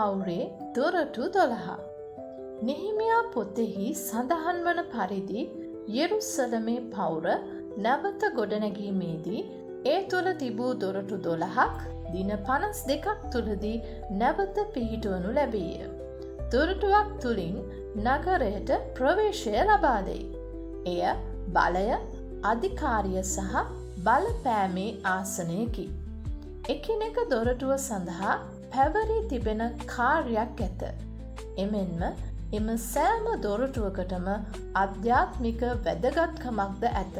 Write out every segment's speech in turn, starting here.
පවුරේ දොරටු 12. නෙහෙමියා පොතෙහි සඳහන් වන පරිදි යෙරුසලමේ පවුර නැවත ගොඩනැගීමේදී ඒ තුළ තිබූ දොරටු 12ක් දින 52ක් තුළදී නැවත පිහිටවනු ලැබීය. දොරටුවක් තුළින් නගරයට ප්‍රවේශය ලබා දෙයි. එය බලය, අධිකාරිය සහ බලපෑමේ ආසනයකි. එකිනෙක දොරටුව සඳහා පැවරී තිබෙන කාර්යයක් ඇත. එමෙන්ම එම සෑම දොරටුවකටම අධ්‍යාත්මික වැදගත්කමක්ද ඇත.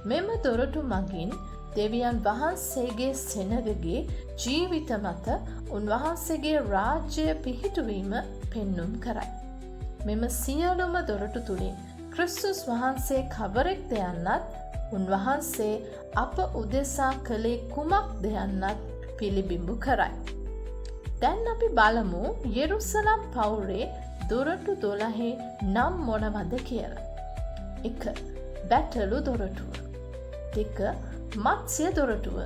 මෙම දොරටු මගින් දෙවියන් වහන්සේගේ සෙනගගේ ජීවිත මත උන්වහන්සේගේ රාජ්‍ය පිහිටුවීම පෙන්නුම් කරයි. මෙම සියලුම දොරටු තුළින් ක්‍රිස්තුස් වහන්සේ කවරෙක්ද යන්නත් උන්වහන්සේ අප උදෙසා කළේ කුමක්ද යන්නත් පිළිබිඹු කරයි. දැන් අපි බලමු යෙරුසලම් පවුරේ දොරටු 12 නම් මොනවද කියලා. 1. බැටළු දොරටුව. 2. මත්ස්‍ය දොරටුව.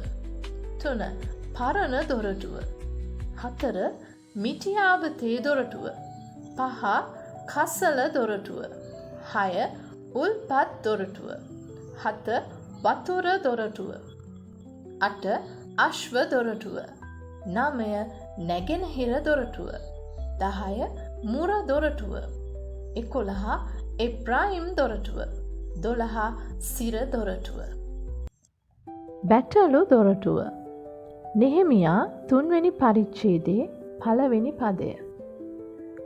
3. පරණ දොරටුව. 4. මිටියාවතේ දොරටුව. 5. කසල දොරටුව. 6. උල්පත් දොරටුව. 7. වතුර දොරටුව. 8. අශ්ව දොරටුව. 9. නැගෙනහිර දොරටුව. 10. මුර දොරටුව. 11. එප්‍රායිම් දොරටුව. 12. සිර දොරටුව. බැටළු දොරටුව. නෙහෙමියා 3 වෙනි පරිච්ඡේදයේ 1 වෙනි පදය.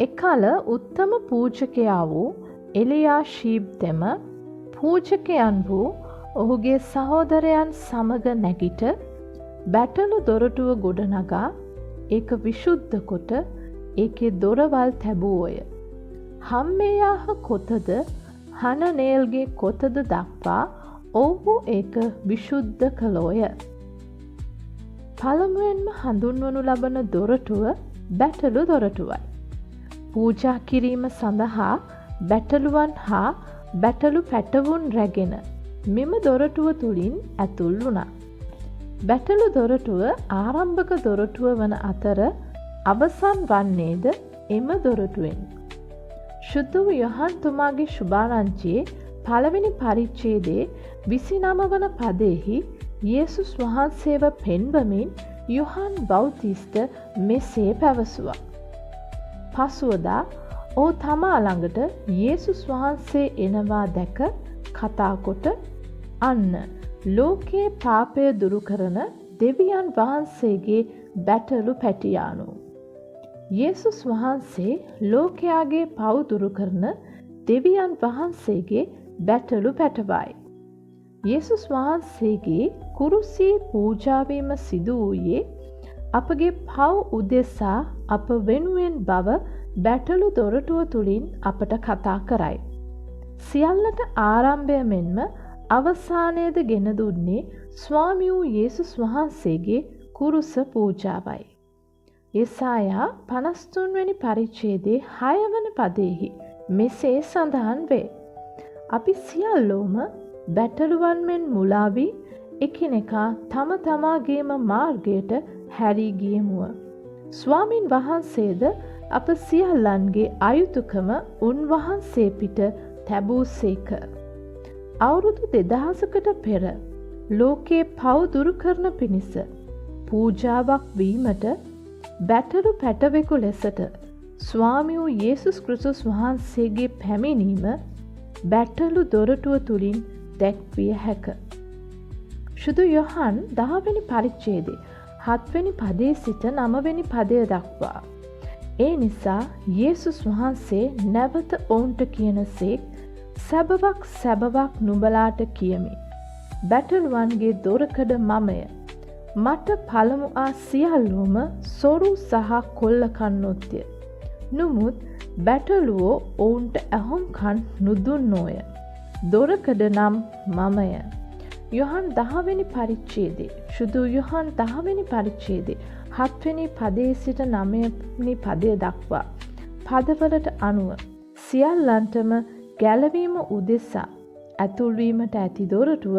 එකල උත්තම පූජකයා වූ එලියාෂීබ් තෙම පූජකයන් වූ ඔහුගේ සහෝදරයන් සමග නැගිට බැටළු දොරටුව ගොඩනගා ඒක විශුද්ධ කොට ඒකේ දොරවල් තැබුවෝය. හම්මේයාහ කොතද හනනේල්ගේ කොතද දක්වා ඔවුහු ඒක විශුද්ධ කළෝය. පළමුවෙන්ම හඳුන්වනු ලබන දොරටුව බැටළු දොරටුවයි. පූජා කිරීම සඳහා බැටළුවන් හා බැටළු පැටවුන් රැගෙන මෙම දොරටුව තුළින් ඇතුල් වුණා. බැටළු දොරටුව ආරම්භක දොරටුව වන අතර අවසන් වන්නේද එම දොරටුවෙන්. ශුද්ධ වූ යොහන්තුමාගේ ශුභාරංචියේ 1 වෙනි පරිච්ඡේදයේ 29 වන පදයෙහි යේසුස් වහන්සේව පෙන්වමින් යොහන් බෞතිස්ත මෙසේ පැවසුවා. පසුවදා ඔහු තමා ළඟට යේසුස් වහන්සේ එනවා දැක කතා කොට අන්න ලෝකයේ පාපය දුරු කරන දෙවියන් වහන්සේගේ බැටළු පැටියාණෝ. යේසුස් වහන්සේ ලෝකයාගේ පව් දුරු කරන දෙවියන් වහන්සේගේ බැටළු පැටවයි. යේසුස් වහන්සේගේ කුරුසී පූජාවීම සිදු වූයේ අපගේ පව් උදෙසා අප වෙනුවෙන් බව බැටළු දොරටුව තුළින් අපට කතා කරයි. සියල්ලට ආරම්භය මෙන්ම අවසානයේද ගෙන දුන්නේ ස්වාමී වූ යේසුස් වහන්සේගේ කුරුස පූජාවයි. යෙසායා 53 වෙනි පරිච්ඡේදයේ 6 වන පදයෙහි මෙසේ සඳහන් වේ. අපි සියල්ලෝම බැටළුවන් මෙන් මුලා වී එකිනෙකා තම තමාගේම මාර්ගයට හැරී ගියෙමුව. ස්වාමින් වහන්සේද අප සියල්ලන්ගේ අයුතුකම උන්වහන්සේ පිට තැබූසේක. අවුරුදු 2000කට පෙර ලෝකේ පව් දුරු කරන පිණිස පූජාවක් වීමට බැටළු පැටවෙකු ලෙසට ස්වාමී වූ යේසුස් ක්‍රිස්තුස් වහන්සේගේ පැමිණීම බැටළු දොරටුව තුළින් දැක්විය හැක. ශුද්ධ යොහන් 10 වෙනි පරිච්ඡේදයේ 7 වෙනි පදයේ සිට 9 වෙනි පදය දක්වා. ඒ නිසා යේසුස් වහන්සේ නැවත ඔවුන්ට කියනසේක් සැබවක් සැබවක් නුඹලාට කියමි. බැටළුවන්ගේ දොරකඩ මමය. මට පළමු ආ සියල්ලෝම සොරු සහ කොල්ලකන්නොත්ය. නමුත් බැටළුවෝ ඔවුන්ට ඇහුම්කන් නුදුන්නෝය. දොරකඩ නම් මමය. යොහන් 10 වෙනි පරිච්ඡේදයේ ශුද්ධ යොහන් 10 වෙනි පරිච්ඡේදයේ 7 වෙනි පදයේ සිට 9 වෙනි පදය දක්වා පදවලට අනුව සියල්ලන්ටම ගැලවීම උදෙසා ඇතුල්වීමට ඇති දොරටුව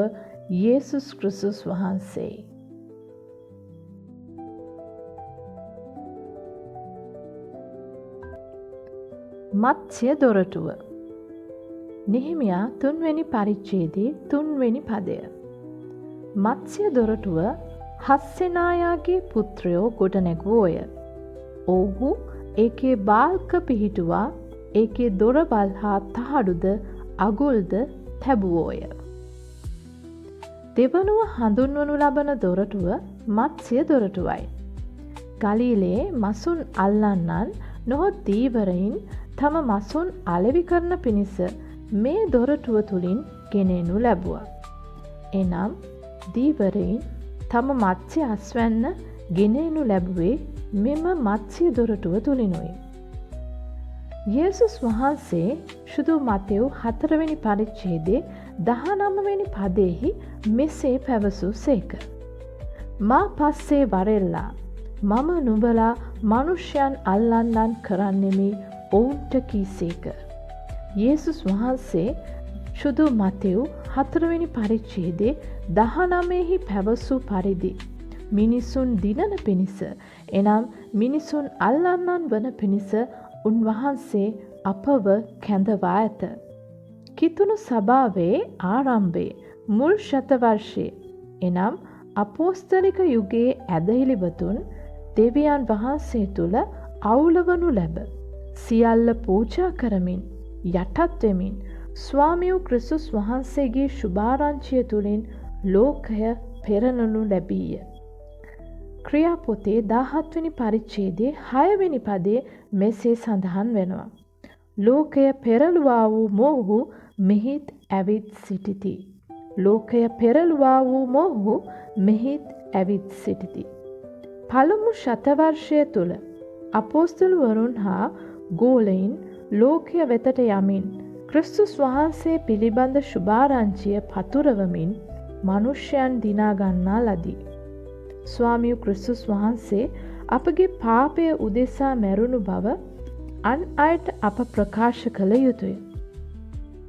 යේසුස් ක්‍රිස්තුස් වහන්සේ. මත්ස්‍ය දොරටුව. නෙහෙමියා 3 වෙනි පරිච්ඡේදයේ 3 වෙනි පදය. මත්ස්‍ය දොරටුව හස්සෙනායාගේ පුත්‍රයෝ ගොඩනැගුවෝය. ඔව්හු ඒකේ බාල්ක පිහිටුවා ඒකේ දොරවල් හා තහඩුද අගුල්ද තැබුවෝය. දෙවනුව හඳුන්වනු ලබන දොරටුව මත්ස්‍ය දොරටුවයි. ගලීලේ මසුන් අල්ලන්නන් නොහොත් දීවරයින් තම මසුන් අලෙවි කරන පිණිස මේ දොරටුව තුලින් ගෙනෙනු ලැබුවා. එනම් දීවරයින් තම මත්ස්‍ය අස්වැන්න ගෙනෙනු ලැබුවේ මෙම මත්ස්‍ය දොරටුව තුලිනුයි. යේසුස් වහන්සේ සුදු මතෙව් 4 වෙනි පරිච්ඡේදයේ 19 වෙනි පදයෙහි මෙසේ පැවසූසේක. මා පස්සේ වරෙල්ලා මම නුඹලා මනුෂ්‍යයන් අල්ලන්නන් කරන්නෙමි ඔවුන්ට කීසේක. යේසුස් වහන්සේ සුදු මතෙව් 4 වෙනි පරිච්ඡේදයේ 19 පැවසූ පරිදි මිනිසුන් දිනන පිණිස එනම් මිනිසුන් අල්ලන්නන් වන පිණිස උන්වහන්සේ අපව කැඳවා ඇත. කිතුණු සභාවේ ආරම්භයේ මුල් ශතවර්ෂයේ එනම් අපෝස්තලික යුගයේ ඇදහිලිවතුන් දෙවියන් වහන්සේ තුල අවුලවනු ලැබ සියල්ල පූජා කරමින් යටත් වෙමින් ස්වාමියෝ ක්‍රිස්තුස් වහන්සේගේ සුභාරංචිය තුලින් ලෝකය පෙරනනු ලැබීය. ක්‍රියාපොතේ 17 වෙනි පරිච්ඡේදයේ 6 වෙනි පදයේ මෙසේ සඳහන් වෙනවා. ලෝකය පෙරළුවා වූ මොහු මෙහිත් ඇවිත් සිටිති. ලෝකය පෙරළුවා වූ මොහු මෙහිත් ඇවිත් සිටිති. පළමු ශතවර්ෂය තුල අපෝස්තලවරුන් හා ගෝලයින් ලෝකය වෙතට යමින් ක්‍රිස්තුස් වහන්සේ පිළිබඳ සුභාරංචිය පතුරවමින් මනුෂ්‍යයන් දිනා ගන්නා ලදී. ස්වාමියෝ ක්‍රිස්තුස් වහන්සේ අපගේ පාපය උදෙසා මැරුණු බව අන් අයට අප ප්‍රකාශ කළ යුතුය.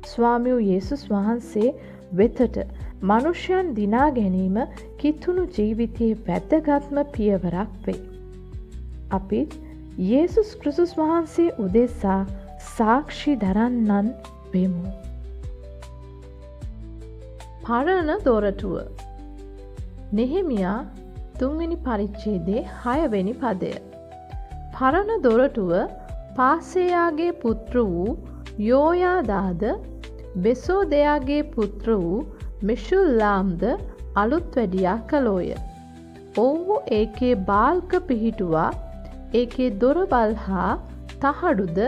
ස්වාමියෝ යේසුස් වහන්සේ වෙතට මනුෂ්‍යයන් දිනා ගැනීම කිතුණු ජීවිතයේ වැදගත්ම පියවරක් වේ. අපිත් යේසුස් ක්‍රිස්තුස් වහන්සේ උදෙසා සාක්ෂි දරන්නන් වෙමු. පරණ දොරටුව. නෙහෙමියා 3 වෙනි පරිච්ඡේදයේ 6 වෙනි පදය. පරණ දොරටුව පාසෙයාගේ පුත්‍ර වූ යෝයාදාද බෙසෝදයාගේ පුත්‍ර වූ මෙෂුල්ලාම්ද අලුත් වැඩියා කළෝය. ඔව්හු ඒකේ බාල්ක පිහිටුවා ඒකේ දොරවල් හා තහඩුද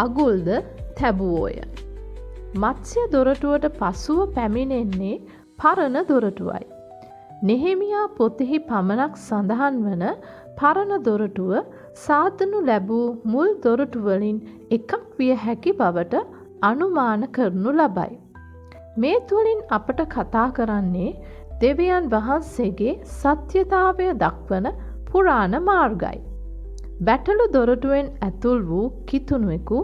අගුල්ද තැබුවෝය. මත්ස්‍ය දොරටුවට පසුව පැමිණෙන්නේ පරණ දොරටුවයි. නෙහෙමියා පොතෙහි පමණක් සඳහන් වන පරණ දොරටුව සාදනු ලැබූ මුල් දොරටුවලින් එකක් විය හැකි බවට අනුමාන කරනු ලබයි. මේ තුලින් අපට කතා කරන්නේ දෙවියන් වහන්සේගේ සත්‍යතාවය දක්වන පුරාණ මාර්ගයි. බැටළු දොරටුවෙන් ඇතුල් වූ කිතුණුවෙකු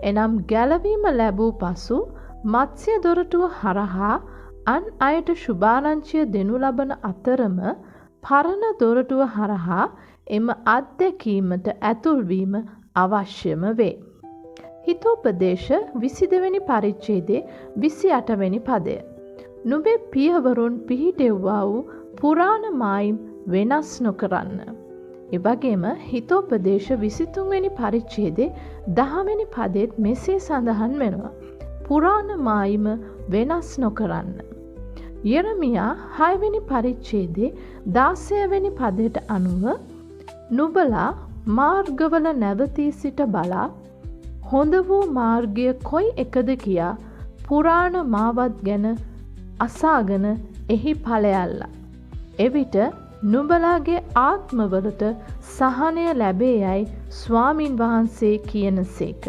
එනම් ගැලවීම ලැබූ පසු මත්ස්‍ය දොරටුව හරහා අන් අයට සුභාරංචිය දෙනු ලබන අතරම පරණ දොරටුව හරහා එම අත්දැකීමට ඇතුල්වීම අවශ්‍යම වේ. හිතෝපදේශ 22 වෙනි පරිච්ඡේදයේ 28 වෙනි පදය. නුඹේ පියවරුන් පිහිටෙව්වා වූ පුරාණ මායිම් වෙනස් නොකරන්න. එවැගේම හිතෝපදේශ 23 වෙනි පරිච්ඡේදයේ 10 වෙනි පදෙත් මෙසේ සඳහන් වෙනවා. පුරාණ මායිම වෙනස් නොකරන්න. යෙරමියා 6 වෙනි පරිච්ඡේදයේ 16 වෙනි පදයට අනුව නුඹලා මාර්ගවල නැවතී සිට බලා හොඳ වූ මාර්ගය කොයි එකද කියා පුරාණ මාවත් ගැන අසාගෙන එහි ඵලයල්ලා. එවිට නුඹලාගේ ආත්මවලට සහනය ලැබේ යයි ස්වාමින් වහන්සේ කියනසේක.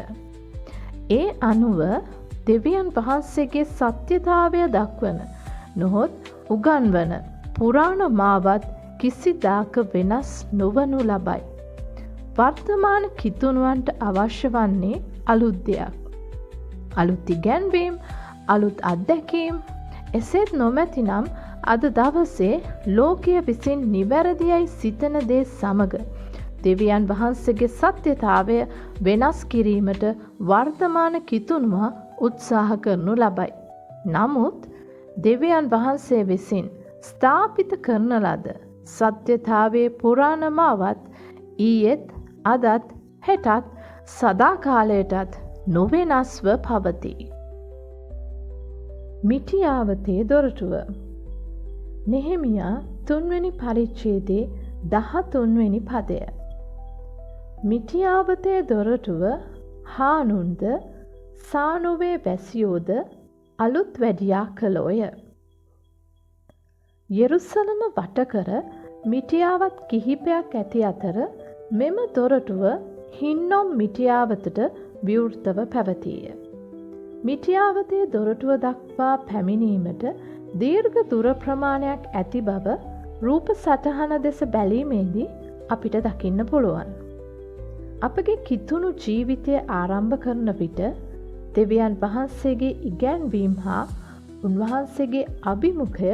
ඒ අනුව දෙවියන් වහන්සේගේ සත්‍යතාවය දක්වන නොහොත් උගන්වන පුරාණ මාවත් කිසිදාක වෙනස් නොවනු ලබයි. වර්තමාන කිතුණුවන්ට අවශ්‍ය වන්නේ අලුත් දෙයක්. අලුත් ඉගැන්වීම්, අලුත් අත්දැකීම්. එසේත් නොමැතිනම් අද දවසේ ලෝකය විසින් නිවැරදියයි සිතන දේ සමග දෙවියන් වහන්සේගේ සත්‍යතාවය වෙනස් කිරීමට වර්තමාන කිතුනුව උත්සාහ කරනු ලබයි. නමුත් දෙවියන් වහන්සේ විසින් ස්ථාපිත කරන ලද සත්‍යතාවයේ පුරාණමාවත් ඊයේත් අදත් හෙටත් සදාකාලයටත් නොවෙනස්ව පවතී. මිටියාවතේ දොරටුව. නෙහෙමියා 3 වෙනි පරිච්ඡේදයේ 13 වෙනි පදය. මිටියාවතේ දොරටුව හානුන්ද සානුවේ වැසියෝද අලුත් වැඩියා කළෝය. යෙරුසලම වටකර මිටියාවත් කිහිපයක් ඇති අතර මෙම දොරටුව හින්නොම් මිටියාවතට විවෘතව පැවතීය. මිටියාවතේ දොරටුව දක්වා පැමිණීමට දීර්ඝ දුර ප්‍රමාණයක් ඇති බව රූප සටහන දෙස බැලීමේදී අපිට දකින්න පුළුවන්. අපගේ කිතුණු ජීවිතය ආරම්භ කරන විට දෙවියන් වහන්සේගේ ඉගැන්වීම් හා උන්වහන්සේගේ අභිමුඛය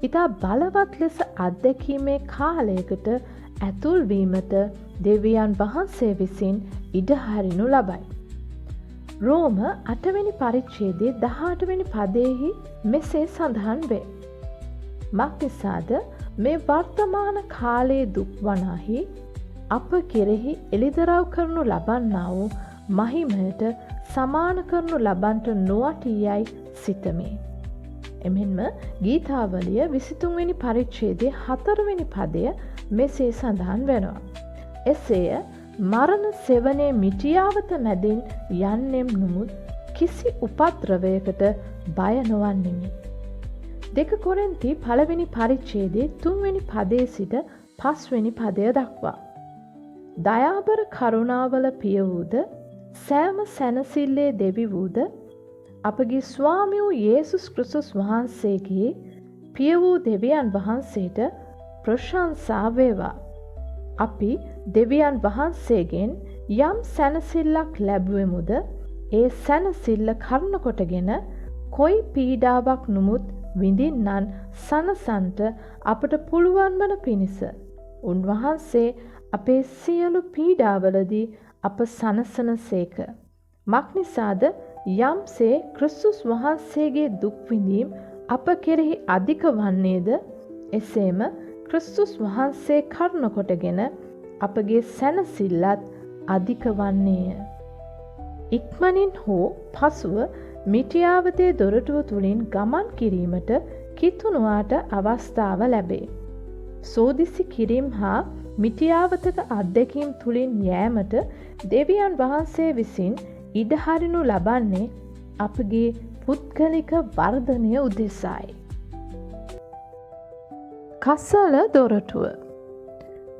ඉතා බලවත් ලෙස අත්දැකීමේ කාලයකට ඇතුල්වීමට දෙවියන් වහන්සේ විසින් ඉඩහරිනු ලබයි. රෝම 8 වෙනි පරිච්ඡේදයේ 18 වෙනි පදයෙහි මෙසේ සඳහන් වේ. මක්නිසාද මේ වර්තමාන කාලයේ දුක් වනාහි අප කෙරෙහි එළිදරව් කරනු ලබන්නා වූ මහිමයට සමාන කරනු ලබන්ට නොවටීයයි සිතමි. එමෙන්ම ගීතාවලිය 23 වෙනි පරිච්ඡේදයේ 4 වෙනි පදය මෙසේ සඳහන් වෙනවා. එසේය මරණ සෙවනේ මිටියාවත මැදින් යන්නෙම් නමුත් කිසි උපද්‍රවයකට බය නොවන්නෙමි. 2 කොරින්ති 1 වෙනි පරිච්ඡේදයේ 3 වෙනි පදයේ සිට 5 වෙනි පදය දක්වා. දයාබර කරුණාවල පිය වූද සෑම සැනසිල්ලේ දෙවි වූද අපගේ ස්වාමී වූ යේසුස් ක්‍රිස්තුස් වහන්සේගේ පිය වූ දෙවියන් වහන්සේට ප්‍රශංසා වේවා. අපි දෙවියන් වහන්සේගෙන් යම් සැනසිල්ලක් ලැබුවෙමුද ඒ සැනසිල්ල කරුණ කොටගෙන කොයි පීඩාවක් නමුත් විඳින්නන් සනසන්ට අපට පුළුවන් වන පිණිස උන්වහන්සේ අපේ සියලු පීඩාවලදී අප සනසන සේක. මක්නිසාද යම්සේ ක්‍රිස්තුස් වහන්සේගේ දුක් විඳීම් අප කෙරෙහි අධික වන්නේද එසේම ක්‍රිස්තුස් වහන්සේ කරුණ කොටගෙන අපගේ සැනසිල්ලත් අධික වන්නේය. ඉක්මනින් හෝ පසුව මිටියාවතේ දොරටුව තුලින් ගමන් කිරීමට කිතුණුවාට අවස්ථාව ලැබේ. සෝදිසි කිරීම හා මිටියාවතක අත්දැකීම් තුලින් යෑමට දෙවියන් වහන්සේ විසින් ඉඩහරිනු ලබන්නේ අපගේ පුද්ගලික වර්ධනය උදෙසායි. කසල දොරටුව.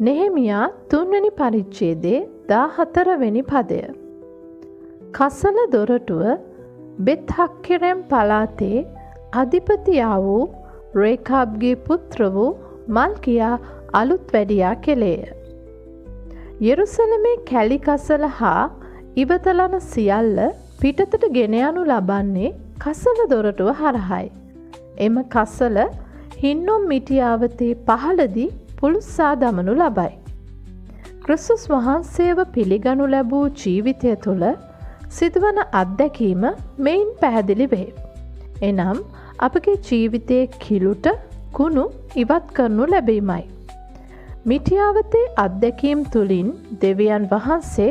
නෙහෙමියා 3 වෙනි පරිච්ඡේදයේ 14 වෙනි පදය. කසල දොරටුව බෙත්හක්කෙරෙම් පළාතේ අධිපතියා වූ රේකාබ්ගේ පුත්‍ර වූ මල්කියා අලුත් වැඩියා කෙළේය. යෙරුසලමේ කැලි කසල හා ඉවතලන සියල්ල පිටතට ගෙන යනු ලබන්නේ කසල දොරටුව හරහායි. එම කසල හින්නොම් මිටියාවතේ පහළදී පුළුස්සා දමනු ලබයි. ක්‍රිස්තුස් වහන්සේව පිළිගනු ලැබූ ජීවිතය තුළ සිදුවන අත්දැකීම මෙයින් පැහැදිලි වේ. එනම් අපගේ ජීවිතයේ කිලුට කුණු ඉවත් කරනු ලැබීමයි. මිටියාවතේ අත්දැකීම් තුළින් දෙවියන් වහන්සේ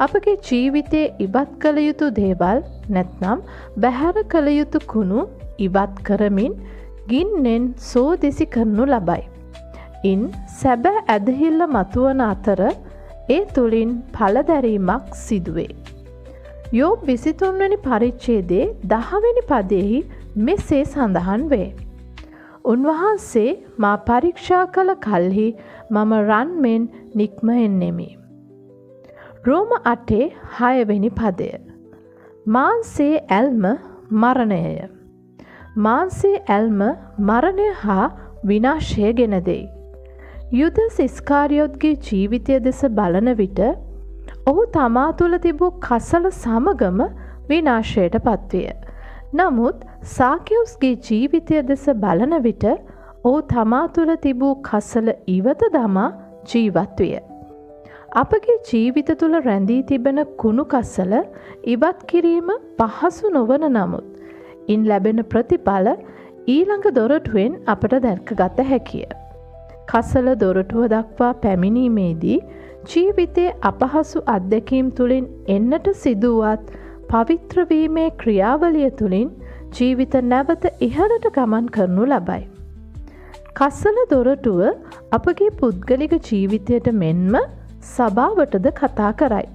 අපගේ ජීවිතයේ ඉවත් කළ යුතු දේවල් නැත්නම් බැහැර කළ යුතු කුණු ඉවත් කරමින් ගින්නෙන් සෝදිසි කරනු ලබයි. ඉන් සැබෑ ඇදහිල්ල මතුවන අතර ඒ තුළින් ඵලදැරීමක් සිදුවේ. යෝබ් 23 වෙනි පරිච්ඡේදයේ 10 වෙනි පදයෙහි මෙසේ සඳහන් වේ. උන්වහන්සේ මා පරීක්ෂා කළ කල්හි මම රන් මෙන් නික්ම එන්නෙමි. රෝම 8:6 වෙනි පදය. මාංශයේ ඇල්ම මරණයය. මාංශයේ ඇල්ම මරණය හා විනාශය ගෙන දෙයි. යුදස් ඉස්කාරියොත්ගේ ජීවිතය දෙස බලන විට ඔහු තමා තුළ තිබූ කසල සමගම විනාශයට පත්විය. නමුත් සාකෙවුස්ගේ ජීවිතය දෙස බලන විට ඔහු තමා තුළ තිබූ කසල ඉවත දමා ජීවත් විය. අපගේ ජීවිත තුළ රැඳී තිබෙන කුණු කසල ඉවත් කිරීම පහසු නොවන නමුත් ඉන් ලැබෙන ප්‍රතිඵල ඊළඟ දොරටුවෙන් අපට දැක්කගත හැකිය. කසල දොරටුව දක්වා පැමිණීමේදී ජීවිතයේ අපහසු අත්දැකීම් තුළින් එන්නට සිදුවත් පවිත්‍ර වීමේ ක්‍රියාවලිය තුළින් ජීවිත නැවත ඉහළට ගමන් කරනු ලබයි. කසල දොරටුව අපගේ පුද්ගලික ජීවිතයට මෙන්ම සභාවටද කතා කරයි.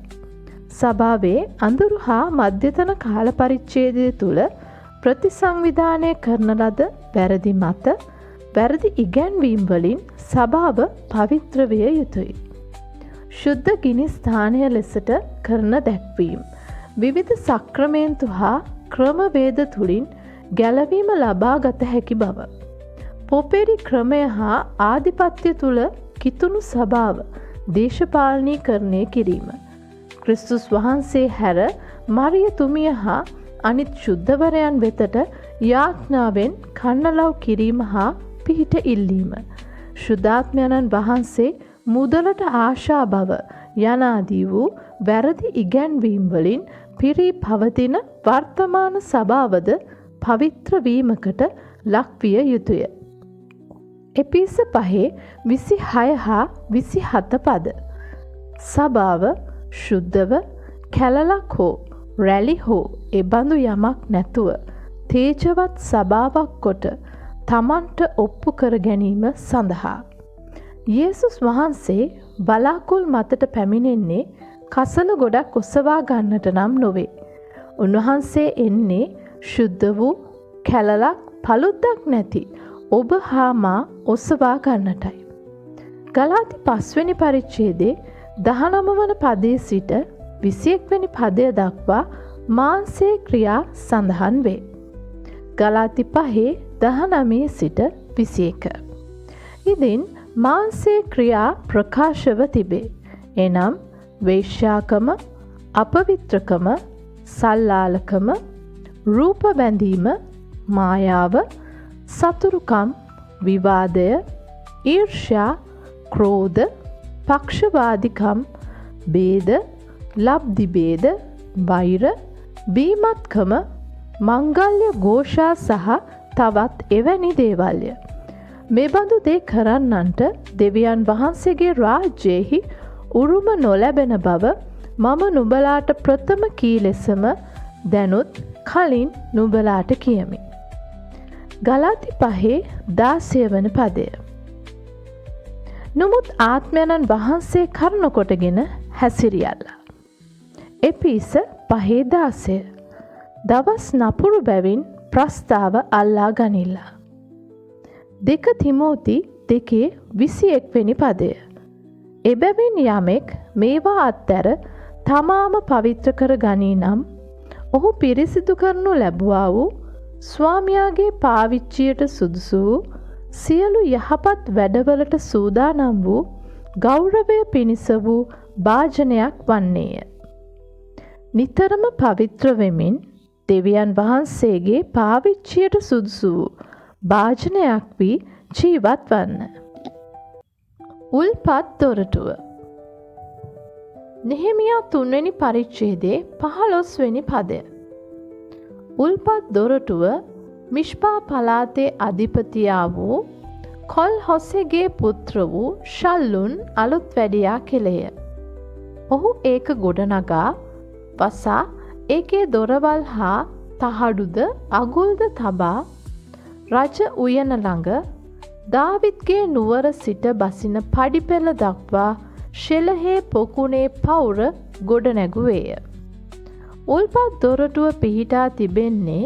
සභාවේ අඳුරු හා මධ්‍යතන කාල පරිච්ඡේදය තුළ ප්‍රතිසංවිධානය කරන ලද වැරදි මත වැරදි ඉගැන්වීම් වලින් සභාව පවිත්‍ර විය යුතුයි. ශුද්ධ ගිනි ස්ථානය ලෙසට කරන දැක්වීම් විවිධ සක්‍රමේන්තු හා ක්‍රමවේද තුළින් ගැලවීම ලබා ගත හැකි බව. පොපෙරි ක්‍රමය හා ආධිපත්‍ය තුළ කිතුුණු සභාව දේශපාලනීකරණය කිරීම. ක්‍රිස්තුස් වහන්සේ හැර මරිය තුමිය හා අනිත් ශුද්ධවරයන් වෙතට යාඥාවෙන් කන්නලව් කිරීම හා පිහිට ඉල්ලීම. ශුද්ධාත්මයණන් වහන්සේ මුදලට ආශා බව යනාදී වූ වැරදි ඉගැන්වීම් වලින් පිරී පවතින වර්තමාන සභාවද පවිත්‍ර වීමකට ලක්විය යුතුය. එපිස 5:26 හා 27 පද. සභාව ශුද්ධව කැලලක් හෝ රැලි හෝ එබඳු යමක් නැතුව තේජවත් සභාවක් කොට තමන්ට ඔප්පු කර ගැනීම සඳහා. යේසුස් වහන්සේ බලාකුල් මතට පැමිණෙන්නේ කසල ගොඩක් ඔසවා ගන්නට නම් නොවේ. උන්වහන්සේ එන්නේ ශුද්ධ වූ කැලලක් පළුද්දක් නැති ඔබ හා මා ඔසවා ගන්නටයි. ගලාති 5 වෙනි පරිච්ඡේදයේ 19 වන පදයේ සිට 21 වෙනි පදය දක්වා මාංශයේ ක්‍රියා සඳහන් වේ. ගලාති 5:19 සිට 21. ඉදින් මාංශයේ ක්‍රියා ප්‍රකාශව තිබේ. එනම් වේශ්‍යාකම, අපවිත්‍රකම, සල්ලාලකම, රූප බැඳීම, මායාව, සතුරුකම්, විවාදය, ඊර්ෂ්‍යා, ක්‍රෝධ, පක්ෂවාදිකම්, බේද, ලබ්ධි බේද, වෛර, බීමත්කම, මංගල්‍ය ഘോഷා සහ තවත් එවැනි දේවල්ය. මෙබඳු දේ කරන්නන්ට දෙවියන් වහන්සේගේ රාජ්‍යයෙහි උරුම නොලැබෙන බව මම නුඹලාට ප්‍රථම කී ලෙසම දැනුත් කලින් නුඹලාට කියමි. ගලාති 5:16 වන පදය. නමුත් ආත්මයන්න් වහන්සේ කරුණ කොටගෙන හැසිරියල්ලා. එපිස 5:16. දවස් නපුරු බැවින් ප්‍රස්තාව අල්ලා ගනිල්ලා. 2 තිමෝති 2:21 වෙනි පදය. එබැවින් යමෙක් මේවා අත්තර තමාම පවිත්‍ර කර ගනී නම් ඔහු පිරිසිදු කරනු ලැබුවා වූ ස්වාමියාගේ පාවිච්චියට සුදුසු වූ සියලු යහපත් වැඩවලට සූදානම් වූ ගෞරවය පිණිස වූ භාජනයක් වන්නේය. නිතරම පවිත්‍ර වෙමින් දෙවියන් වහන්සේගේ පාවිච්චියට සුදුසු වූ භාජනයක් වී ජීවත් වන්න. උල්පත් දොරටුව. නෙහෙමියා 3 වෙනි පරිච්ඡේදයේ 15 වෙනි පදය. උල්පත් දොරටුව මිෂ්පා පලාතේ අධිපතියා වූ කොල්හොසෙගේ පුත්‍ර වූ ශල්ලුන් අලුත් වැඩියා කෙළේය. ඔහු ඒක ගොඩනගා වසා ඒකේ දොරවල් හා තහඩුද අගුල්ද තබා රජ උයන ළඟ දාවිත්ගේ නුවර සිට බසින පඩිපෙළ දක්වා ශෙලහේ පොකුණේ පවුර ගොඩනැගුවේය. උල්පත් දොරටුව පිහිටා තිබෙන්නේ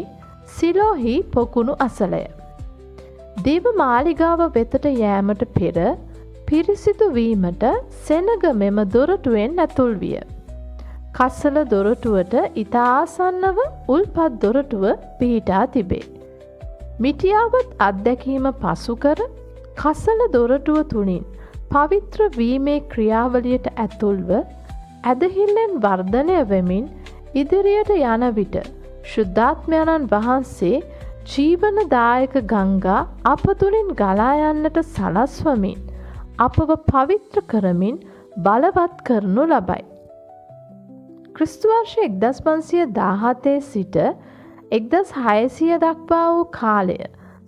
සිලෝහි පොකුණු අසලය. දේව මාලිගාව වෙතට යෑමට පෙර පිරිසිදු වීමට සෙනග මෙම දොරටුවෙන් ඇතුල් විය. කසල දොරටුවට ඉතා ආසන්නව උල්පත් දොරටුව පිහිටා තිබේ. මිටියාවත් අත්දැකීම පසු කර කසල දොරටුව තුලින් පවිත්‍ර වීමේ ක්‍රියාවලියට ඇතුල්ව ඇදහිල්ලෙන් වර්ධනය වෙමින් ඉදිරියට යන විට ශුද්ධාත්මයන්න් වහන්සේ ජීවනදායක ගංගා අප තුලින් ගලා යන්නට සලස්වමින් අපව පවිත්‍ර කරමින් බලවත් කරනු ලබයි. ක්‍රිස්තුවර්ෂ 1517 සිට 1600 දක්වා වූ කාලය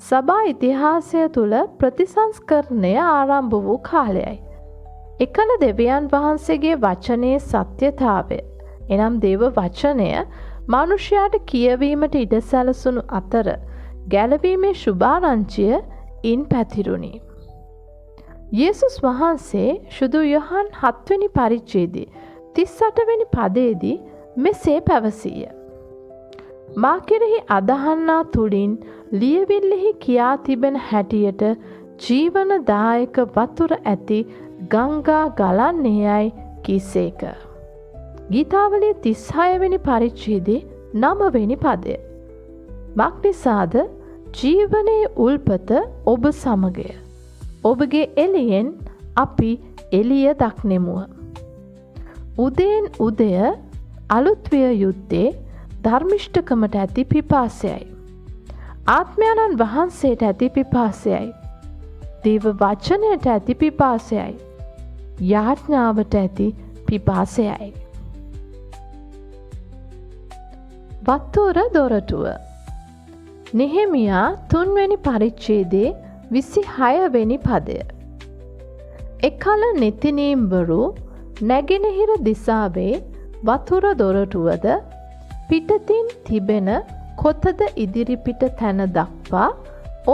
සභා ඉතිහාසය තුළ ප්‍රතිසංස්කරණය ආරම්භ වූ කාලයයි. එකල දෙවියන් වහන්සේගේ වචනයේ සත්‍යතාවය එනම් දේව වචනය මනුෂ්‍යයාට කියවීමට ඉඩ සැලසුණු අතර ගැලවීමේ ශුභාරංචිය ඉන් පැතිරුණි. යේසුස් වහන්සේ ශුදු යොහන් 7 වෙනි පරිච්ඡේදයේ 38 වෙනි පදයේදී මෙසේ පැවසීය. මා කෙරෙහි අදහන්නා තුලින් ලියවිල්ලෙහි කියා තිබෙන හැටියට ජීවනදායක වතුර ඇති ගංගා ගලන්නේයයි කීසේක. ගීතාවලිය 36 වෙනි පරිච්ඡේදයේ 9 වෙනි පදය. මක්නිසාද ජීවනයේ උල්පත ඔබ සමගය. ඔබගේ එළියෙන් අපි එළිය දක්නෙමුව. උදයෙන් උදය අලුත් විය යුත්තේ ධර්මිෂ්ඨකමට ඇති පිපාසයයි. ආත්මයන්න් වහන්සේට ඇති පිපාසයයි. දේව වචනයට ඇති පිපාසයයි. යාඥාවට ඇති පිපාසයයි. වතුර දොරටුව. නෙහෙමියා 3 වෙනි පරිච්ඡේදයේ 26 වෙනි පදය. එකල නෙතිනීම්වරු නැගෙනහිර දිසාවේ වතුර දොරටුවද පිටතින් තිබෙන කොතද ඉදිරිපිට තැන දක්වා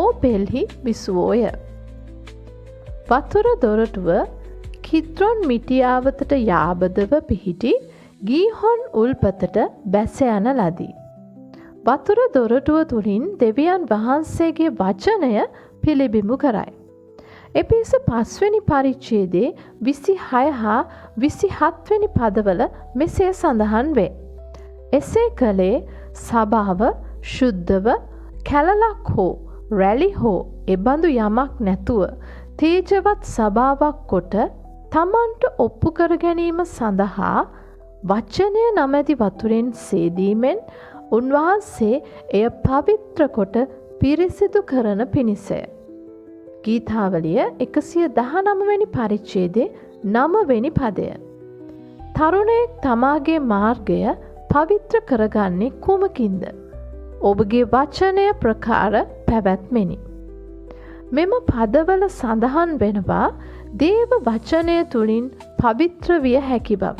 ඕපෙල්හි විසුවෝය. වතුර දොරටුව කිද්රොන් මිටියාවතට යාබදව පිහිටි ගීහොන් උල්පතට බැස යන ලදී. වතුර දොරටුව තුලින් දෙවියන් වහන්සේගේ වචනය පිළිබිඹු කරයි. එපිස 5 වෙනි පරිච්ඡේදයේ 26 හා 27 වෙනි පදවල මෙසේ සඳහන් වේ. එසේ කළේ සභාව ශුද්ධව කැලලක් හෝ රැලි හෝ එබඳු යමක් නැතුව තේජවත් සභාවක් කොට තමන්ට ඔප්පු කර ගැනීම සඳහා වචනය නමැති වතුරෙන් සේදීමෙන් උන්වහන්සේ එය පවිත්‍ර කොට පිරිසිදු කරන පිණිසය. ගීතාවලිය 119 වෙනි පරිච්ඡේදයේ 9 වෙනි පදය. තරුණයෙක් තමාගේ මාර්ගය පවිත්‍ර කරගන්නේ කුමකින්ද? ඔබගේ වචනය ප්‍රකාර පැවැත්මෙනි. මෙම පදවල සඳහන් වෙනවා දේව වචනය තුලින් පවිත්‍ර විය හැකි බව.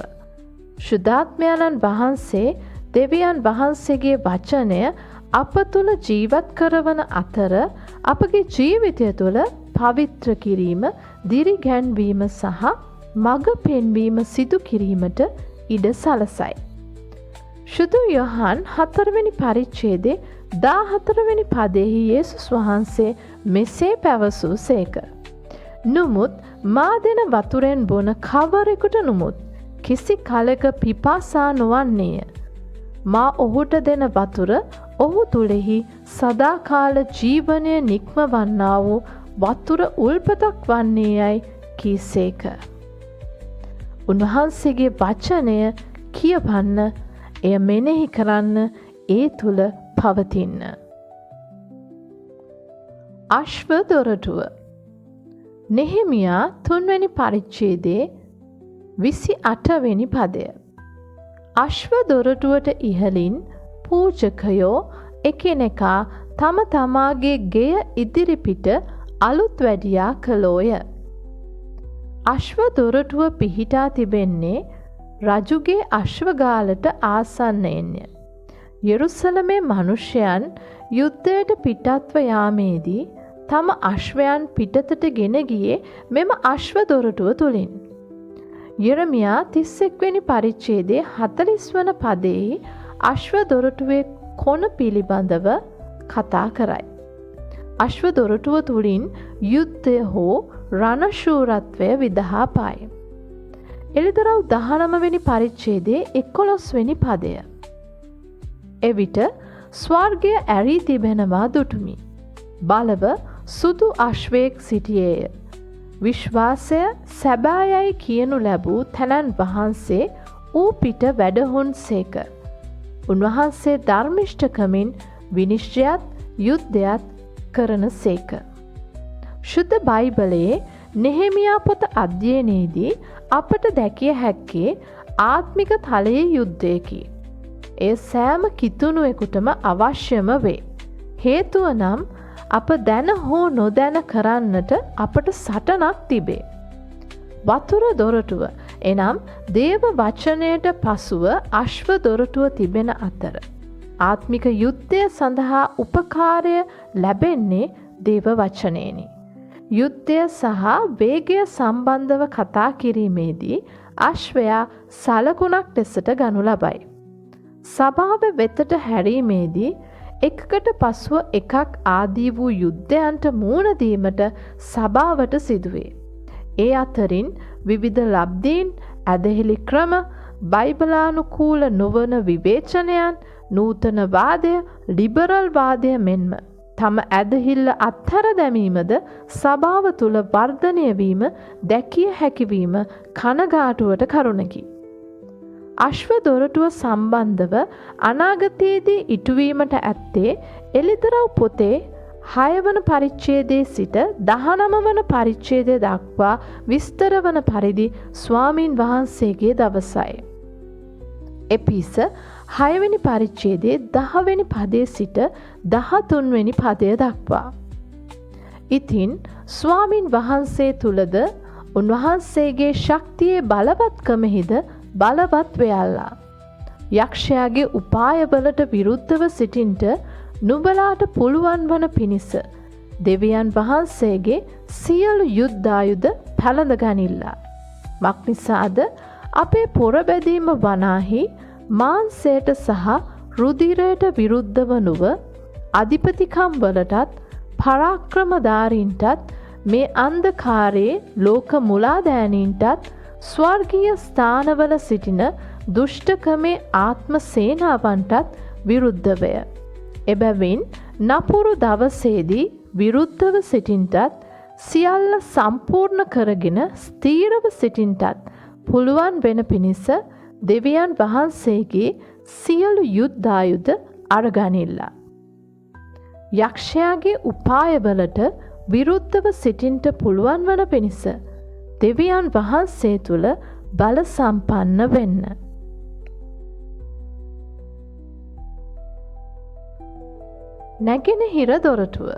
ශුද්ධාත්මයන්න් වහන්සේ දෙවියන් වහන්සේගේ වචනය අප තුළ ජීවත් කරවන අතර අපගේ ජීවිතය තුළ පවිත්‍ර කිරීම, දිරිගැන්වීම සහ මඟ පෙන්වීම සිදු කිරීමට ඉඩ සලසයි. ශුදු යොහන් 4 වෙනි පරිච්ඡේදයේ 14 වෙනි පදයෙහි යේසුස් වහන්සේ මෙසේ පැවසූ සේක. "නමුත් මා දෙන වතුරෙන් බොන කවරෙකුට නමුත් කිසි කලක පිපාසා නොවන්නේය. මා ඔහුට දෙන වතුර ඔහු තුලෙහි සදාකාල ජීවනය නික්මවන්නා වූ වතුර උල්පතක් වන්නේයයි කීසේක." උන්වහන්සේගේ වචනය කියවන්න, එය මෙනෙහි කරන්න, ඒ තුල පවතින්න. අශ්ව දොරටුව. නෙහෙමියා 3 වෙනි පරිච්ඡේදයේ 28 වෙනි පදය. අශ්ව දොරටුවට ඉහළින් පූජකයෝ එකිනෙකා තම තමාගේ ගෙය ඉදිරිපිට අලුත් වැඩියා කළෝය. අශ්ව දොරටුව පිහිටා තිබෙන්නේ රජුගේ අශ්වගාලට ආසන්නයෙන්ය. යෙරුසලමේ මනුෂ්‍යයන් යුද්ධයට පිටත්ව යාමේදී තම අශ්වයන් පිටතට ගෙන ගියේ මෙම අශ්ව දොරටුව තුලින්. යෙරමියා 31 වෙනි පරිච්ඡේදයේ 40 වන පදයේ අශ්ව දොරටුවේ කොන පිළිබඳව කතා කරයි. අශ්ව දොරටුව තුලින් යුද්ධය හෝ රණශූරත්වය විදහා පාය. එළිදරව් 19 වෙනි පරිච්ඡේදයේ 11 වෙනි පදය. එවිට ස්වර්ගය ඇරී තිබෙනවා දුටුමි. බලව සුදු අශ්වයෙක් සිටියේය. විශ්වාසය සැබෑයයි කියනු ලැබූ තැනන් වහන්සේ ඌ පිට වැඩහුන් සේක. උන්වහන්සේ ධර්මිෂ්ඨකමින් විනිශ්චයත් යුද්ධයත් කරන සේක. ශුද්ධ බයිබලයේ නෙහෙමියා පොත අධ්‍යයනයේදී අපට දැකිය හැක්කේ ආත්මික තලයේ යුද්ධයකි. එය සෑම කිතුණුවෙකුටම අවශ්‍යම වේ. හේතුව නම් අප දැන හෝ නොදැන කරන්නට අපට සටනක් තිබේ. වතුර දොරටුව එනම් දේව වචනයට පසුව අශ්ව දොරටුව තිබෙන අතර ආත්මික යුද්ධය සඳහා උපකාරය ලැබෙන්නේ දේව වචනයෙනි. යුද්ධය සහ වේගය සම්බන්ධව කතා කිරීමේදී අශ්වයා සලකුණක් ලෙසට ගනු ලබයි. සභාව වෙතට හැරීමේදී එකකට පසුව එකක් ආදී වූ යුද්ධයන්ට මුහුණ දීමට සභාවට සිදුවේ. ඒ අතරින් විවිධ ලබ්ධීන්, ඇදහිලි ක්‍රම, බයිබලානුකූල නොවන විවේචනයන්, නූතන වාදය, ලිබරල් වාදය මෙන්ම තම ඇදහිල්ල අත්හැර දැමීමද සභාව තුළ වර්ධනය වීම දැකිය හැකිවීම කනගාටුවට කරුණකි. අශ්ව දොරටුව සම්බන්ධව අනාගතයේදී ඉටුවීමට ඇත්තේ එළිදරව් පොතේ 6 වන පරිච්ඡේදයේ සිට 19 වන පරිච්ඡේදය දක්වා විස්තර වන පරිදි ස්වාමින් වහන්සේගේ දවසයි. එපිස 6 වෙනි පරිච්ඡේදයේ 10 වෙනි පදයේ සිට 13 වෙනි පදය දක්වා. ඉතින් ස්වාමින් වහන්සේ තුලද උන්වහන්සේගේ ශක්තියේ බලවත්කමෙහිද බලවත් වෙයල්ලා. යක්ෂයාගේ උපායවලට විරුද්ධව සිටින්ට නුඹලාට පුළුවන් වන පිණිස දෙවියන් වහන්සේගේ සියලු යුද්ධායුධ පැළඳ ගනිල්ලා. මක්නිසාද අපේ පොරබැදීම වනාහි මාංශයට සහ රුධිරයට විරුද්ධව නුව අධිපතිකම් වලටත් පරාක්‍රමධාරීන්ටත් මේ අන්ධකාරයේ ලෝක මුලාදෑනීන්ටත් ස්වර්ගීය ස්ථානවල සිටින දුෂ්ටකමේ ආත්ම සේනාවන්ටත් විරුද්ධවය. එබැවින් නපුරු දවසේදී විරුද්ධව සිටින්ටත් සියල්ල සම්පූර්ණ කරගෙන ස්ථීරව සිටින්ටත් පුළුවන් වෙන පිණිස දෙවියන් වහන්සේගේ සියලු යුද්ධායුධ අරගනිල්ලා. යක්ෂයාගේ උපායවලට විරුද්ධව සිටින්ට පුළුවන් වන පිණිස දෙවියන් වහන්සේ තුල බල සම්පන්න වෙන්න. නැගෙනහිර දොරටුව.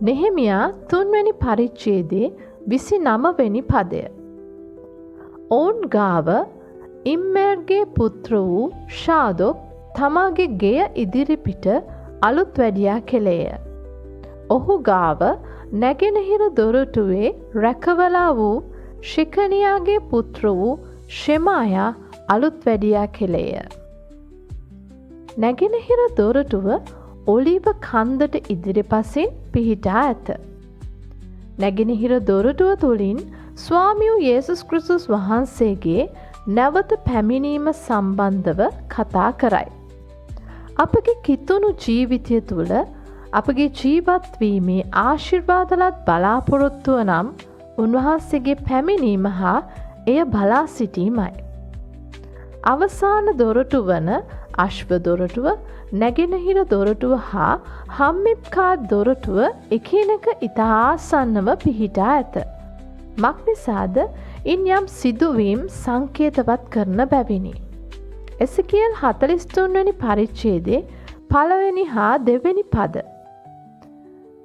නෙහෙමියා 3 වෙනි පරිච්ඡේදයේ 29 වෙනි පදය. ඔවුන් ගාව ඉම්මේර්ගේ පුත්‍ර වූ ශාදොක් තමාගේ ගෙය ඉදිරිපිට අලුත් වැඩියා කෙළේය. ඔහු ගාව නැගෙනහිර දොරටුවේ රැකවලා වූ ශිකනියාගේ පුත්‍ර වූ ෂෙමායා අලුත් වැඩියා කෙළේය. නැගෙනහිර දොරටුව ඔලිව කන්දට ඉදිරිපසින් පිහිටා ඇත. නැගෙනහිර දොරටුව තුළින් ස්වාමියු යේසුස් ක්‍රිස්තුස් වහන්සේගේ නැවත පැමිණීම සම්බන්ධව කතා කරයි. අපගේ කිතුණු ජීවිතය තුළ අපගේ ජීවත්වීමේ ආශිර්වාදලත් බලාපොරොත්තුව නම් උන්වහන්සේගේ පැමිණීම හා එය බලා සිටීමයි. අවසාන දොරටු වන අශ්ව දොරටුව, නැගෙනහිර දොරටුව හා හම්මිප්කාත් දොරටුව එකිනෙක ඉතා ආසන්නව පිහිටා ඇත. මක්නිසාද ඉන් යම් සිදුවීම් සංකේතවත් කරන බැවිනි. එසකියල් 43 වෙනි පරිච්ඡේදයේ 1 වෙනි හා 2 වෙනි පද.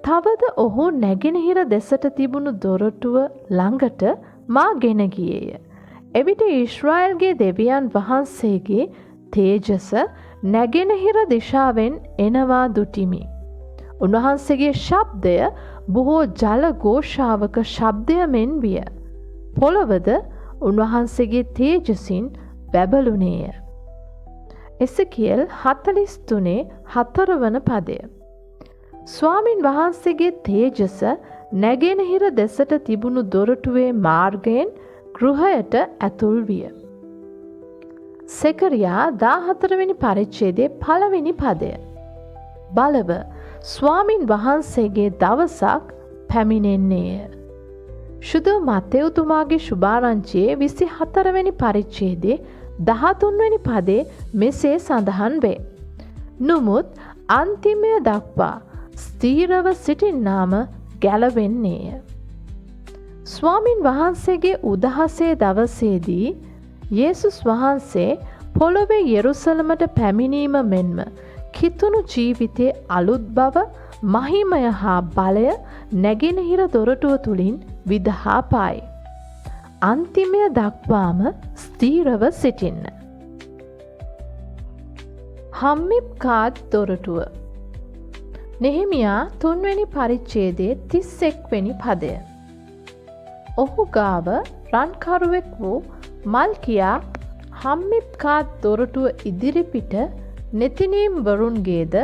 තවද ඔහු නැගෙනහිර දෙසට තිබුණු දොරටුව ළඟට මා ගෙන ගියේය. එවිට ඊශ්‍රායල්ගේ දෙවියන් වහන්සේගේ තේජස නැගෙනහිර දිශාවෙන් එනවා දුටිමි. උන්වහන්සේගේ ශබ්දය බොහෝ ජල ഘോഷාවක ශබ්දය මෙන් විය. පොළවද උන්වහන්සේගේ තේජසින් බැබළුණේය. එසකියල් 43 4 වන පදය. ස්වාමින් වහන්සේගේ තේජස නැගෙනහිර දෙසට තිබුණු දොරටුවේ මාර්ගයෙන් ගෘහයට ඇතුල් විය. සෙකරියා 14 වෙනි පරිච්ඡේදයේ 1 වෙනි පදය. බලව ස්වාමින් වහන්සේගේ දවසක් පැමිණෙන්නේය. ශුද්ධ මත්තෙව්තුමාගේ සුභාරංචියේ 24 වෙනි පරිච්ඡේදයේ 13 වෙනි පදේ මෙසේ සඳහන් වේ. නමුත් අන්තිමය දක්වා ස්ථීරව සිටින්නාම ගැලවෙන්නේය. ස්වාමින් වහන්සේගේ උදහසේ දවසේදී යේසුස් වහන්සේ පොළොවේ යෙරුසලමට පැමිණීම මෙන්ම කිතුුණු ජීවිතයේ අලුත් බව මහිමය හා බලය නැගෙනහිර දොරටුව තුළින් විදහා පායි. අන්තිමය දක්වාම ස්ථීරව සිටින්න. හම්මිප්කාද් දොරටුව. නෙහෙමියා 3 වෙනි පරිච්ඡේදයේ 31 වෙනි පදය. ඔහු ගාව රන්කරුවෙක් වූ මල්කියා හම්මිප්කාද් දොරටුව ඉදිරිපිට නෙතිනීම් වරුන්ගේද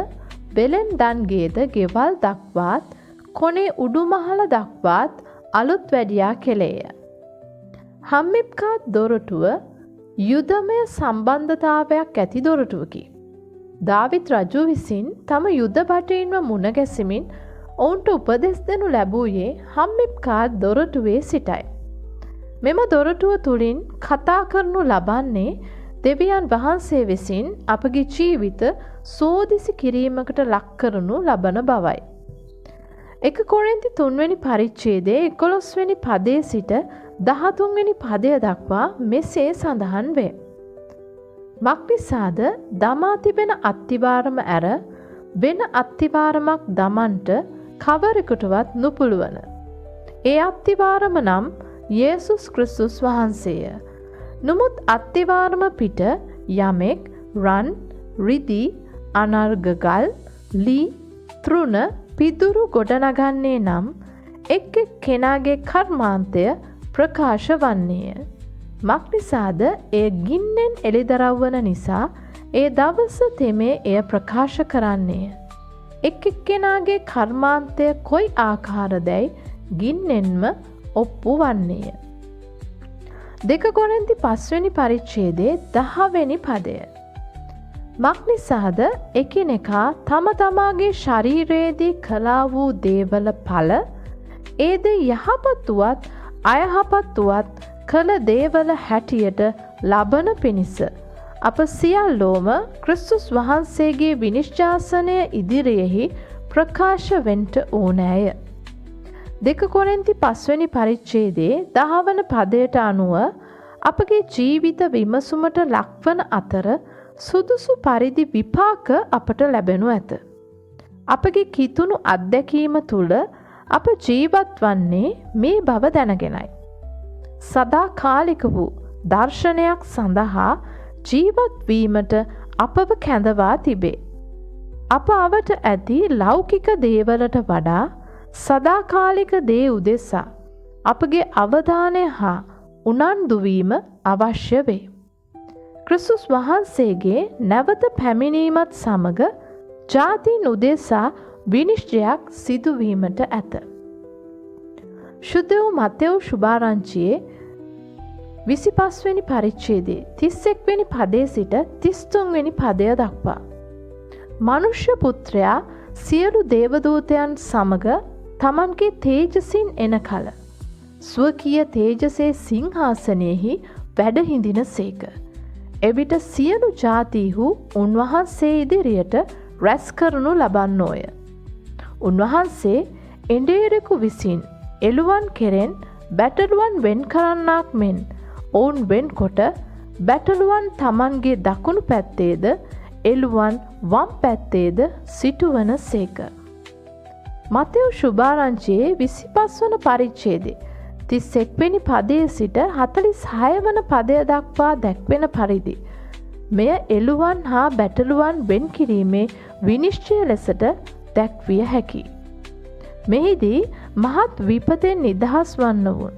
බෙලෙන්දන්ගේද ගෙවල් දක්වාත් කොනේ උඩුමහල දක්වාත් අලුත් වැඩියා කෙළේය. හම්මිප්කාද් දොරටුව යුදමය සම්බන්ධතාවයක් ඇති දොරටුවකි. දාවිත් රජු විසින් තම යුද භටයින්ව මුණ ගැසෙමින් ඔවුන්ට උපදෙස් දෙනු ලැබූයේ හම්මිප්කාද් දොරටුවේ සිටයි. මෙම දොරටුව තුළින් කතා කරනු ලබන්නේ දෙවියන් වහන්සේ විසින් අපගේ ජීවිත සෝදිසි කිරීමකට ලක්කරනු ලබන බවයි. 1 කොරින්ති 3 වෙනි පරිච්ඡේදයේ 11 වෙනි පදයේ සිට 13 වෙනි පදය දක්වා මෙසේ සඳහන් වේ. මක්නිසාද දමා තිබෙන අත්තිවාරම ඇර වෙන අත්තිවාරමක් දමන්ට කවරෙකුටවත් නුපුළුවන. ඒ අත්තිවාරම නම් යේසුස් ක්‍රිස්තුස් වහන්සේය. නමුත් අත්තිවාරම පිට යමෙක් රන්, රිදී, අනර්ගගල්, ලී, තෘණ, පිදුරු ගොඩනගන්නේ නම් එක් එක් කෙනාගේ කර්මාන්තය ප්‍රකාශ වන්නේය. මක්නිසාද එය ගින්නෙන් එළිදරව් වන නිසා ඒ දවස තෙමේ එය ප්‍රකාශ කරන්නේය. එක් එක් කෙනාගේ කර්මාන්තය කොයි ආකාරදැයි ගින්නෙන්ම ඔප්පු වන්නේය. 2 කොරින්ති 5 වෙනි පරිච්ඡේදයේ 10 වෙනි පදය. මක්නිසාද එකිනෙකා තම තමාගේ ශරීරයේදී කළා වූ දේවල ඵල ඒද යහපත් වුවත් අයහපත් වුවත් කළ දේවල හැටියට ලබන පිණිස අප සියල්ලෝම ක්‍රිස්තුස් වහන්සේගේ විනිශ්චාසනය ඉදිරියෙහි ප්‍රකාශ වෙන්ට ඕනෑය. 2 කොරින්ති 5 වෙනි පරිච්ඡේදයේ 10 වන පදයට අනුව අපගේ ජීවිත විමසුමට ලක්වන අතර සුදුසු පරිදි විපාක අපට ලැබෙනු ඇත. අපගේ කිතුුණු අත්දැකීම තුළ අප ජීවත් වන්නේ මේ බව දැනගෙනයි. සදාකාලික වූ දර්ශනයක් සඳහා ජීවත් වීමට අපව කැඳවා තිබේ. අප අවට ඇති ලෞකික දේවලට වඩා සදාකාලික දේ උදෙසා අපගේ අවධානය හා උනන්දු වීම අවශ්‍ය වේ. ක්‍රිස්තුස් වහන්සේගේ නැවත පැමිණීමත් සමග ජාතීන් උදෙසා විනිශ්චයක් සිදුවීමට ඇත. ශුද්ධ වූ මත්තෙව් සුභාරංචියේ 25 වෙනි පරිච්ඡේදයේ 31 වෙනි පදයේ සිට 33 වෙනි පදය දක්වා මනුෂ්‍ය පුත්‍රයා සියලු දේවදූතයන් සමග තමන්ගේ තේජසින් එන කල ස්වකීය තේජසේ සිංහාසනයෙහි වැඩ හිඳින සේක. එවිට සියලු ජාතීහු උන්වහන්සේ ඉදිරියට රැස් කරනු ලබන්නෝය. උන්වහන්සේ එඬේරෙකු විසින් එළුවන් කෙරෙන් බැටළුවන් වෙන් කරන්නාක් මෙන් ඔවුන් වෙන්කොට බැටළුවන් තමන්ගේ දකුණු පැත්තේද එළුවන් වම් පැත්තේද සිටුවන සේක. මතෙව් සුභාරංචියේ 25 වන පරිච්ඡේදයේ 31 වෙනි පදයේ සිට 46 වන පදය දක්වා දැක්වෙන පරිදි මෙය එළුවන් හා බැටළුවන් වෙන් කිරීමේ විනිශ්චය ලෙසට දැක්විය හැකියි. මෙහිදී මහත් විපතෙන් නිදහස් වන්නවුන්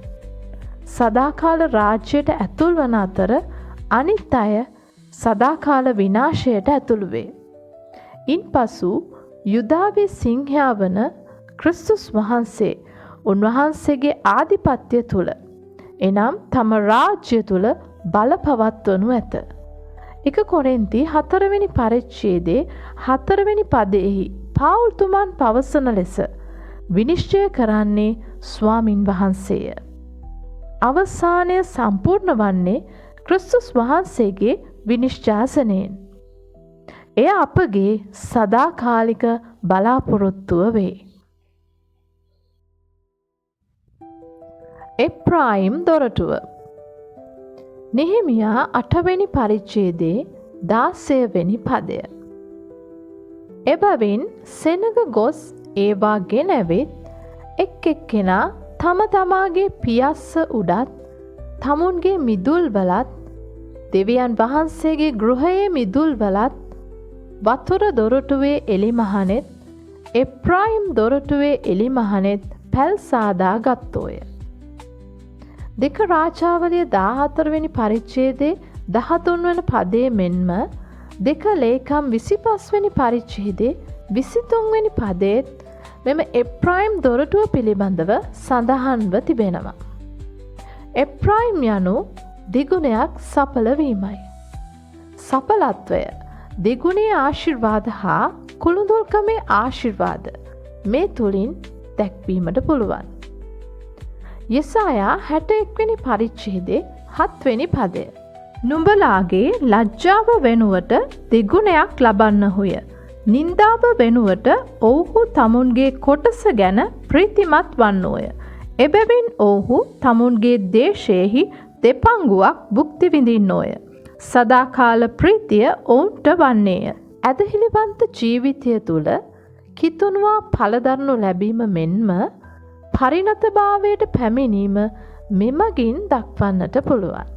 සදාකාල රාජ්‍යයට ඇතුල් වන අතර අනිත් අය සදාකාල විනාශයට ඇතුළු වේ. ඉන්පසු යුදාවේ සිංහයා වන ක්‍රිස්තුස් වහන්සේ උන්වහන්සේගේ ආධිපත්‍ය තුල එනම් තම රාජ්‍ය තුල බල පවත්වනු ඇත. 1 කොරින්ති 4 වෙනි පරිච්ඡේදයේ 4 වෙනි පදයෙහි පාවුල්තුමන් පවසන ලෙස විනිශ්චය කරන්නේ ස්වාමින් වහන්සේය. අවසානය සම්පූර්ණ වන්නේ ක්‍රිස්තුස් වහන්සේගේ විනිශ්චාසනයෙන්. එය අපගේ සදාකාලික බලාපොරොත්තුව වේ. එප්‍රායිම් දොරටුව. නෙහෙමියා 8 වෙනි පරිච්ඡේදයේ 16 වෙනි පදය. එබැවින් සෙනග ගොස් ඒවා ගෙනැවිත් එක් එක්කෙනා තම තමාගේ පියස්ස උඩත් තමුන්ගේ මිදුල්වලත් දෙවියන් වහන්සේගේ ගෘහයේ මිදුල්වලත් වතුර දොරටුවේ එලිමහනෙත් එප්‍රායිම් දොරටුවේ එලිමහනෙත් පැල් සාදා ගත්තෝය. දෙක රාජාවලිය 14 වෙනි පරිච්ඡේදයේ 13 වන පදයේ මෙන්ම දෙක ලේකම් 25 වෙනි පරිච්ඡේදයේ 23 වෙනි පදයේත් මෙම එප්‍රායිම් දොරටුව පිළිබඳව සඳහන්ව තිබෙනවා. එප්‍රායිම් යනු දිගුණයක් සඵල වීමයි. සඵලත්වය දිගුණේ ආශිර්වාද හා කුළුඳුල්කමේ ආශිර්වාද මේ තුලින් දැක්වීමට පුළුවන්. යෙසායා 61 වෙනි පරිච්ඡේදයේ 7 වෙනි පදය. නුඹලාගේ ලැජ්ජාව වෙනුවට දෙගුණයක් ලබන්නහුය. නින්දාව වෙනුවට ඔවුහු තමුන්ගේ කොටස ගැන ප්‍රීතිමත් වන්නෝය. එබැවින් ඔවුහු තමුන්ගේ දේශයෙහි දෙපංගුවක් භුක්ති විඳින්නෝය. සදාකාල ප්‍රීතිය ඔවුන්ට වන්නේය. ඇදහිලිවන්ත ජීවිතය තුළ කිතුනුවා පලදරනු ලැබීම මෙන්ම පරිණතභාවයට පැමිණීම මෙමගින් දක්වන්නට පුළුවන්.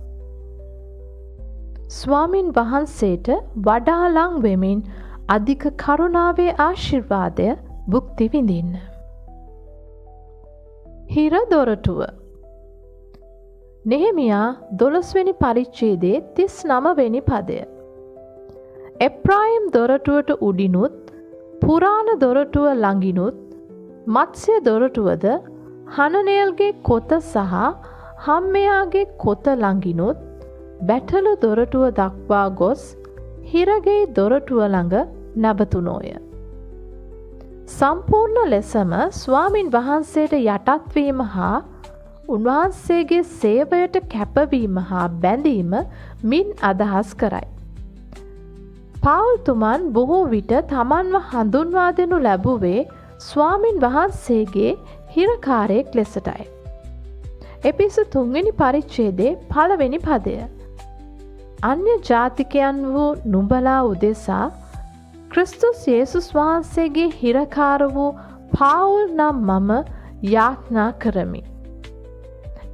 ස්වාමින් වහන්සේට වඩා ලං වෙමින් අධික කරුණාවේ ආශිර්වාදය භුක්ති විඳින්න. හිර දොරටුව. නෙහෙමියා 12 වෙනි පරිච්ඡේදයේ 39 වෙනි පදය. එප්‍රායිම් දොරටුවට උඩිනුත් පුරාණ දොරටුව ළඟිනුත් මත්ස්‍ය දොරටුවද හනනේල්ගේ කොත සහ හම්මයාගේ කොත ළඟිනුත් බැටළු දොරටුව දක්වා ගොස් හිරගේ දොරටුව ළඟ නැවතුණෝය. සම්පූර්ණ ලෙසම ස්වාමින් වහන්සේට යටත් වීම හා උන්වහන්සේගේ සේවයට කැපවීම හා බැඳීම මින් අදහස් කරයි. පාවුල්තුමන් බොහෝ විට තමන්ව හඳුන්වා දෙනු ලැබුවේ ස්වාමින් වහන්සේගේ හිරකාරයෙක් ලෙසටයි. එපිස 3 වෙනි පරිච්ඡේදයේ 1 වෙනි පදය. අන්‍ය ජාතිකයන් වූ නුඹලා උදෙසා ක්‍රිස්තුස් යේසුස් වහන්සේගේ හිරකාර වූ පාවුල් නම් මම යාඥා කරමි.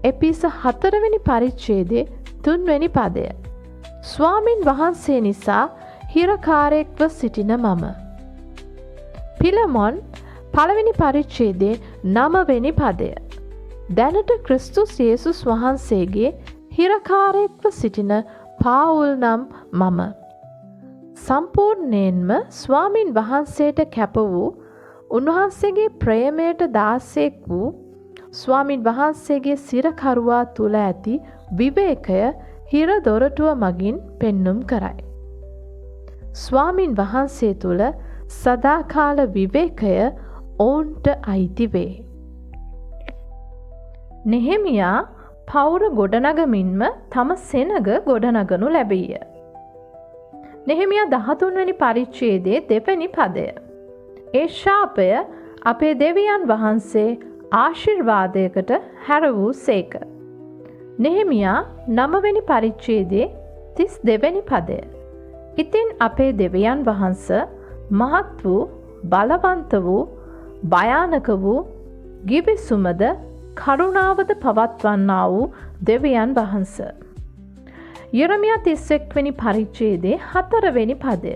එපිස 4 වෙනි පරිච්ඡේදයේ 3 වෙනි පදය. ස්වාමින් වහන්සේ නිසා හිරකාරයෙක්ව සිටින මම. පිලමොන් 1 වෙනි පරිච්ඡේදයේ 9 වෙනි පදය. දැනට ක්‍රිස්තුස් යේසුස් වහන්සේගේ හිරකාරයෙක්ව සිටින පාවුල් නම් මම. සම්පූර්ණයෙන්ම ස්වාමින් වහන්සේට කැප වූ උන්වහන්සේගේ ප්‍රේමයට දාසෙක් වූ ස්වාමින් වහන්සේගේ සිරකරුවා තුල ඇති විවේකය හිර දොරටුව මගින් පෙන්눔 කරයි. ස්වාමින් වහන්සේ තුල සදාකාල විවේකය ඔවුන්ට අයිති වේ. නෙහෙමියා පවුර ගොඩනගමින්ම තම සෙනග ගොඩනගනු ලැබීය. නෙහෙමියා 13 වෙනි පරිච්ඡේදයේ 2 වෙනි පදය. ඒ ශාපය අපේ දෙවියන් වහන්සේ ආශිර්වාදයකට හැර වූ සේක. නෙහෙමියා 9 වෙනි පරිච්ඡේදයේ 32 වෙනි පදය. ඉතින් අපේ දෙවියන් වහන්සේ මහත් වූ බලවන්ත වූ භයානක වූ ගිවිසුමද කරුණාවද පවත්වන්නා වූ දෙවියන් වහන්සේ. යෙරමියා 31 වෙනි පරිච්ඡේදයේ 4 වෙනි පදය.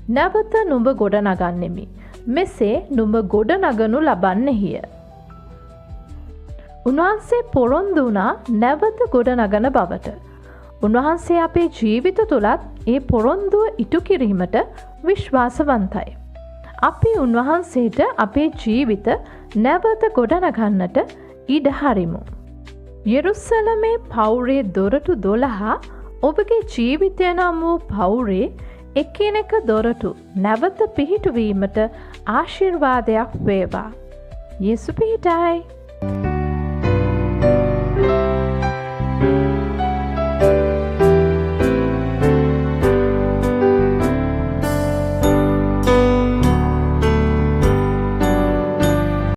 නැවත නුඹ ගොඩනගන්නෙමි. මෙසේ නුඹ ගොඩනගනු ලබන්නේය. උන්වහන්සේ පොරොන්දු වුණා නැවත ගොඩනගන බවට. උන්වහන්සේ අපේ ජීවිත තුලත් ඒ පොරොන්දුව ඉටු කිරීමට විශ්වාසවන්තයි. අපි උන්වහන්සේට අපේ ජීවිත නැවත ගොඩනගන්නට ඉඩ හරිමු. යෙරුසලමේ පවුරේ දොරටු 12 ඔබගේ ජීවිතය නම් වූ පවුරේ එකිනෙක දොරටු නැවත පිහිටුවීමට ආශිර්වාදයක් වේවා. යේසු පිහිටයි.